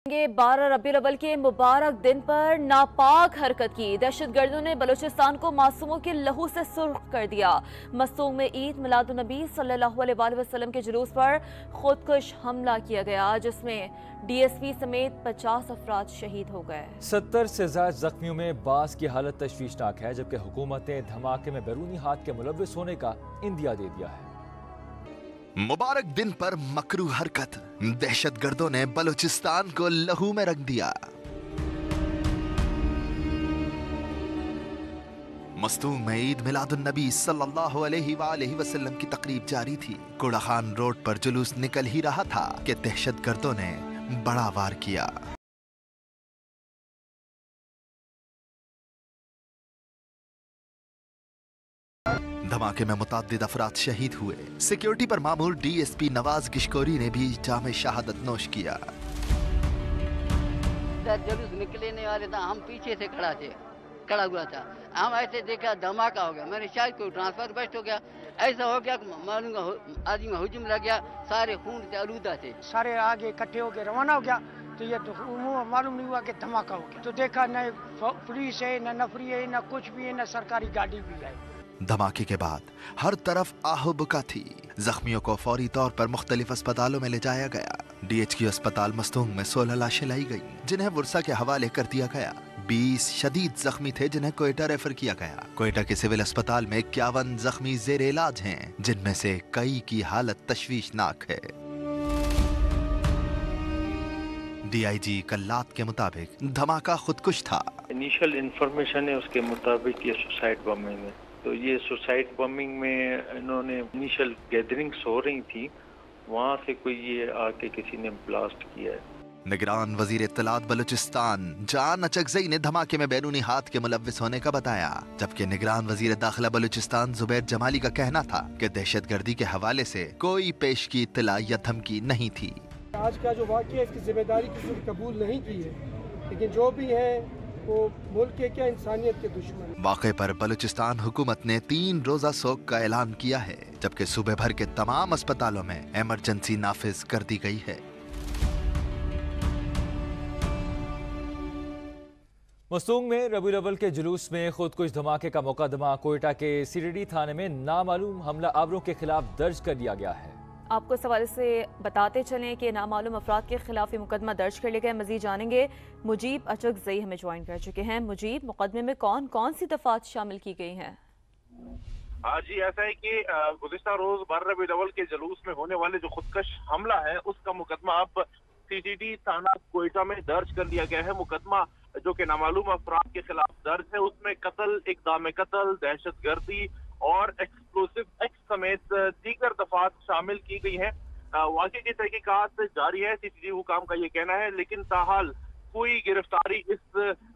12 रबीउल अव्वल के मुबारक दिन पर नापाक हरकत की दहशतगर्दों ने बलूचिस्तान को मासूमों के लहू से सुर्ख कर दिया। मस्तूंग में ईद मिलादुन्नबी सल्लल्लाहु अलैहि वसल्लम के जुलूस पर खुदकुश हमला किया गया, जिसमें डीएसपी समेत 50 अफराद शहीद हो गए। 70 से ज्यादा जख्मियों में बास की हालत तशवीशनाक है, जबकि हुकूमत ने धमाके में बैरूनी हाथ के मुलव्विस होने का इंदिया दे दिया है। मुबारक दिन पर मकरू हरकत, दहशतगर्दों ने बलूचिस्तान को लहू में रख दिया। मस्तूंग में ईद मिलादुन्नबी सल्लल्लाहु अलैहि वसल्लम की तकरीब जारी थी। कुड़ाखान रोड पर जुलूस निकल ही रहा था कि दहशतगर्दों ने बड़ा वार किया। धमाके में मुताद्दिद अफराद शहीद हुए। सिक्योरिटी पर मामूर डीएसपी नवाज किशकोरी ने भी जामे शहादत नोश किया। जुलूस निकलने वाले था, हम पीछे से खड़ा हुआ था। हम ऐसे देखा धमाका हो गया, मैंने शायद कोई ट्रांसफर बस्ट हो गया, ऐसा हो गया मालूम आदमी में हुजूम लग गया, सारे खून से आलूदा थे, सारे आगे इकट्ठे होकर रवाना हो गया। तो ये तो मालूम नहीं हुआ कि धमाका हो गया। तो देखा न पुलिस है, न नफरी है, न कुछ भी है, न सरकारी गाड़ी भी है। धमाके के बाद हर तरफ आहो बुका थी। जख्मियों को फौरी तौर पर मुख्तलिफ अस्पतालों में ले जाया गया। डीएचक्यू अस्पताल मस्तूंग में 16 लाशें लाई गई, जिन्हें वुरसा के हवाले कर दिया गया। 20 शदीद जख्मी थे, जिन्हें कोयटा रेफर किया गया। कोयटा के सिविल अस्पताल में 51 जख्मी जेर इलाज हैं, जिनमें से कई की हालत तशवीशनाक है। डीआईजी कल्लात के मुताबिक धमाका खुदकुश था। इनिशियल इंफॉर्मेशन है, उसके मुताबिक ये सुसाइड बॉम्बिंग है। तो ये सुसाइड बॉम्बिंग में इन्होंने इनिशियल गैदरिंग्स हो रही थी, वहाँ से कोई ये आके किसी ने ब्लास्ट किया है। निगरान वजीर इत्तलात बलूचिस्तान जान अचकजई ने धमाके में बैरूनी हाथ के मुलव्विस होने का बताया, जबकि निगरान वजीर दाखिला बलूचिस्तान जुबैर जमाली का कहना था कि दहशतगर्दी के हवाले से कोई पेश की इत्तला या धमकी नहीं थी। आज का जो वाक़या, इसकी जिम्मेदारी किसी ने कबूल नहीं की है, लेकिन जो भी है वो मुल्क के क्या इंसानियत के दुश्मन। वाक़े पर बलूचिस्तान हुकूमत ने 3 रोजा सोग का ऐलान किया है, जबकि सूबे भर के तमाम अस्पतालों में इमरजेंसी नाफिज कर दी गई है। मस्तूंग में रबीउल अव्वल के जुलूस में खुदकुश धमाके का मुकदमा कोयटा के सीडीडी थाने में नामालूम हमला आवरों के खिलाफ दर्ज कर लिया गया है। आपको इस हवाले से बताते चलें कि नामालूम अफराद के खिलाफ मुकदमा दर्ज कर लिया गया। मजीद जानेंगे, मुजीब अचकजई हमें ज्वाइन कर चुके हैं। मुजीब, मुकदमे में कौन कौन सी दफात शामिल की गई हैं? हाँ जी, ऐसा है कि गुज़िश्ता रोज 12 रबीउल अव्वल के जुलूस में होने वाले जो खुदकश हमला है, उसका मुकदमा अब सीडीडी थाना कोयटा में दर्ज कर लिया गया है। मुकदमा जो कि नामालूम अफराद के खिलाफ दर्ज है, उसमें कत्ल, इक़दाम कत्ल, दहशतगर्दी और एक्सप्लोसिव एक्ट समेत दीगर दफात शामिल की गई हैं। वाक़े की तहकीकात जारी है, सीसीडी हुकाम का ये कहना है, लेकिन ताहाल कोई गिरफ्तारी इस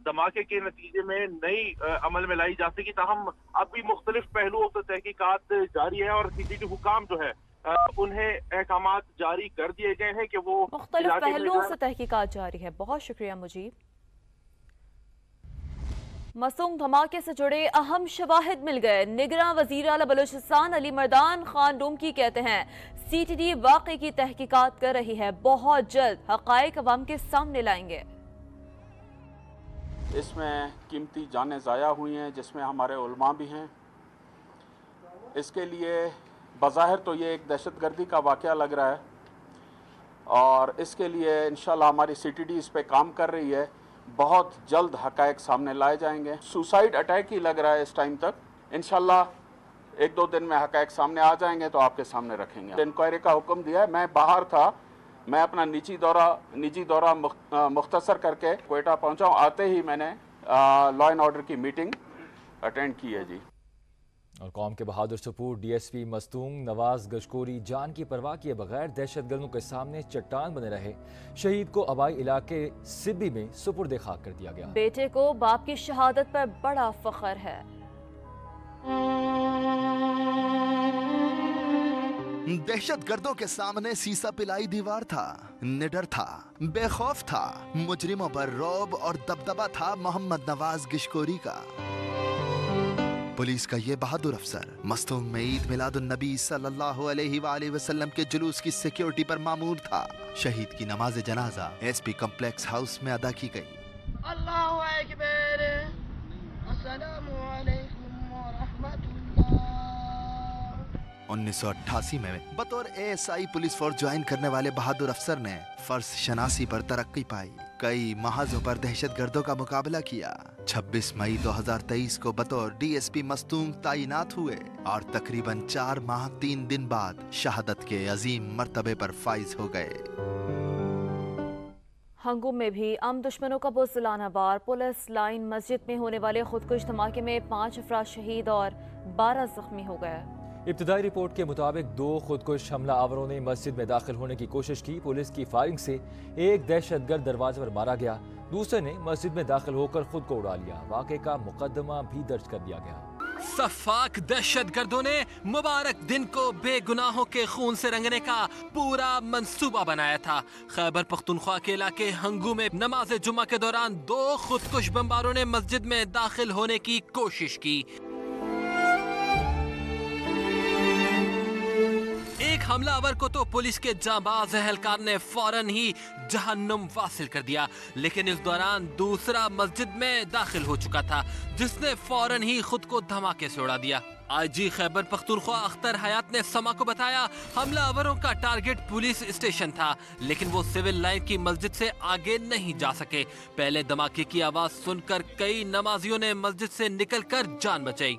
धमाके के नतीजे में नई अमल में लाई जा सकी। ताहम अभी मुख्तलिफ पहलुओं से तहकीकात जारी है और सीसीडी हुकाम जो है उन्हें अहकामात जारी कर दिए गए हैं कि वो मुख्तलिफ पहलुओं से तहकीकात जारी है। बहुत शुक्रिया मुजीब। मसूंग धमाके से जुड़े अहम शवाहिद मिल गए। निगरान वजीर आला बलूचिस्तान अली मर्दान खान रूमकी कहते हैं, सीटीडी वाक़े की तहकीकात कर रही है, बहुत जल्द हक़ाइक़ अवाम के सामने लाएंगे। इसमें कीमती जानें ज़ाया हुई हैं, जिसमें हमारे उलमा भी हैं। इसके लिए बज़ाहिर तो ये एक दहशतगर्दी का वाक़या लग रहा है और इसके लिए इंशाल्लाह हमारी सीटीडी इस पे काम कर रही है। बहुत जल्द हक़ाइक़ सामने लाए जाएंगे। सुसाइड अटैक ही लग रहा है इस टाइम तक। इंशाल्लाह 1-2 दिन में हक़ाइक़ सामने आ जाएंगे तो आपके सामने रखेंगे। इंक्वायरी का हुक्म दिया है। मैं बाहर था, मैं अपना निजी दौरा मुख्तसर करके कोयटा पहुंचा हूं। आते ही मैंने लॉ एंड ऑर्डर की मीटिंग अटेंड की है जी। और कौम के बहादुर सपूत डीएसपी मस्तूंग नवाज गशकोरी जान की परवाह किए बगैर दहशतगर्दों के सामने चट्टान बने रहे। शहीद को अबाई इलाके सिब्बी में सुपुर्द खाक कर दिया गया। बेटे को बाप की शहादत पर बड़ा फख्र है। दहशतगर्दों के सामने सीसा पिलाई दीवार था, निडर था, बेखौफ था। मुजरिमों पर रौब और दबदबा था मोहम्मद नवाज गिशकोरी का। पुलिस का ये बहादुर अफसर मस्तूंग में ईद मिलादुन नबी सल्लल्लाहु अलैहि वसल्लम के जुलूस की सिक्योरिटी पर मामूर था। शहीद की नमाज जनाजा एसपी कॉम्प्लेक्स हाउस में अदा की गई। अल्लाहु अकबर, अस्सलामु अलैकुम व रहमतुल्लाह। 1988 में बतौर एएसआई पुलिस फोर्स ज्वाइन करने वाले बहादुर अफसर ने फर्ज शनासी पर तरक्की पाई। कई महाजों पर दहशतगर्दों का मुकाबला किया। 26 मई 2023 को बतौर डीएसपी मस्तूंग तैनात हुए और तकरीबन 4 माह 3 दिन बाद शहादत के अजीम मर्तबे पर फाइज हो गए। हंगू में भी आम दुश्मनों का बुज़दिलाना वार। पुलिस लाइन मस्जिद में होने वाले खुदकुश धमाके में 5 अफराद शहीद और 12 जख्मी हो गए। इब्तिदाई रिपोर्ट के मुताबिक 2 खुदकुश हमला आवरों ने मस्जिद में दाखिल होने की कोशिश की। पुलिस की फायरिंग से एक दहशतगर्द दरवाजे पर मारा गया, दूसरे ने मस्जिद में दाखिल होकर खुद को उड़ा लिया। वाक़े का मुकदमा भी दर्ज कर दिया गया। सफाक दहशतगर्दों ने मुबारक दिन को बेगुनाहों के खून से रंगने का पूरा मंसूबा बनाया था। खैबर पख्तूनख्वा के इलाके हंगू में नमाज जुम्मा के दौरान 2 खुदकुश बमबारों ने मस्जिद में दाखिल होने की कोशिश की। एक हमलावर को तो पुलिस के जांबाज एहलकार ने फौरन ही जहन्नुम वासिल कर दिया, लेकिन इस दौरान दूसरा मस्जिद में दाखिल हो चुका था, जिसने फौरन ही खुद को धमाके से उड़ा दिया। आईजी खैबर पख्तूनख्वा अख्तर हयात ने समा को बताया, हमलावरों का टारगेट पुलिस स्टेशन था, लेकिन वो सिविल लाइन की मस्जिद से आगे नहीं जा सके। पहले धमाके की आवाज सुनकर कई नमाजियों ने मस्जिद से निकलकर जान बचाई।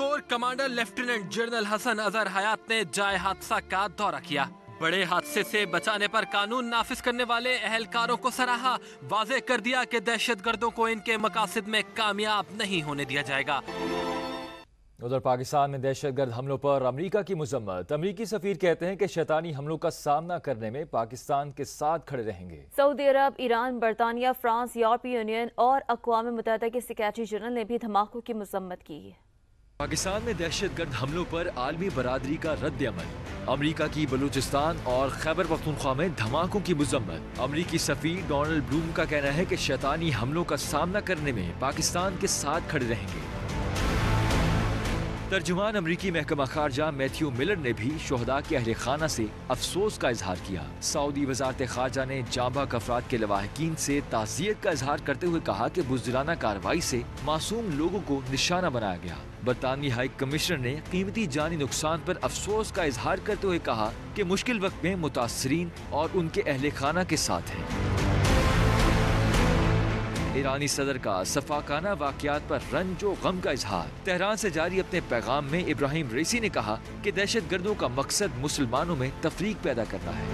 Core commander lieutenant general Hasan Azhar Hayat ने जाए हादसा का दौरा किया। बड़े हादसे से बचाने पर कानून नाफिज करने वाले एहलकारों को सराहा। वाज़े कर दिया कि दहशतगर्दों को इनके मकासद में कामयाब नहीं होने दिया जाएगा। उधर पाकिस्तान में दहशतगर्द हमलों पर अमेरिका की मुज़म्मत। अमेरिकी सफीर कहते हैं कि शैतानी हमलों का सामना करने में पाकिस्तान के साथ खड़े रहेंगे। सऊदी अरब, ईरान, बरतानिया, फ्रांस, यूरोपीय यूनियन और अक़वाम मुत्तहिदा के सेक्रेटरी जनरल ने भी धमाकों की मुज़म्मत की। पाकिस्तान में दहशतगर्द हमलों पर आलमी बरादरी का रद्द अमल। अमेरिका की बलूचिस्तान और खैबर पख्तूनख्वा में धमाकों की मुज़म्मत। अमेरिकी सफीर डोनाल्ड ब्लूम का कहना है कि शैतानी हमलों का सामना करने में पाकिस्तान के साथ खड़े रहेंगे। तर्जुमान अमरीकी महकमा खारजा मैथ्यू मिलर ने भी शोहदा के अहले खाना से अफसोस का इजहार किया। सऊदी वजारत खारजा ने जांबाक अफराद के लवाहिकीन से ताज़ियत का इजहार करते हुए कहा कि बुज़दिलाना कार्रवाई से मासूम लोगों को निशाना बनाया गया। बरतानवी हाई कमिश्नर ने कीमती जानी नुकसान पर अफसोस का इजहार करते हुए कहा कि मुश्किल वक्त में मुतासरीन और उनके अहले खाना के साथ है। ईरानी सदर का सफाकाना वाक़यात पर रंज और गम का इजहार। तेहरान से जारी अपने पैगाम में इब्राहिम रईसी ने कहा कि दहशतगर्दों का मकसद मुसलमानों में तफरीक पैदा करना है।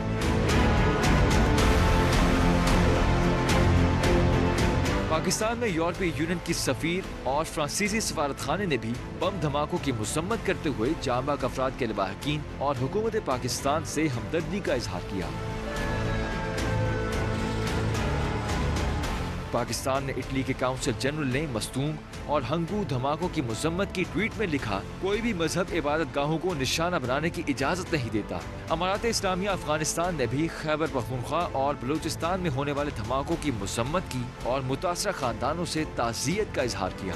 पाकिस्तान में यूरोपीय यूनियन की सफीर और फ्रांसीसी सफारतखाने ने भी बम धमाकों की मुसम्मत करते हुए जांबाक अफराद के लवाहिकीन और हुकूमत पाकिस्तान से हमदर्दी का इजहार किया। पाकिस्तान ने इटली के काउंसिल जनरल ने मस्तूम और हंगू धमाकों की मुज़म्मत की ट्वीट में लिखा, कोई भी मजहब इबादत गाहों को निशाना बनाने की इजाजत नहीं देता। अमारात इस्लामिया अफगानिस्तान ने भी खैबर पख्तूनख्वा और बलूचिस्तान में होने वाले धमाकों की मुज़म्मत की और मुतासरा खानदानों से ताज़ियत का इजहार किया।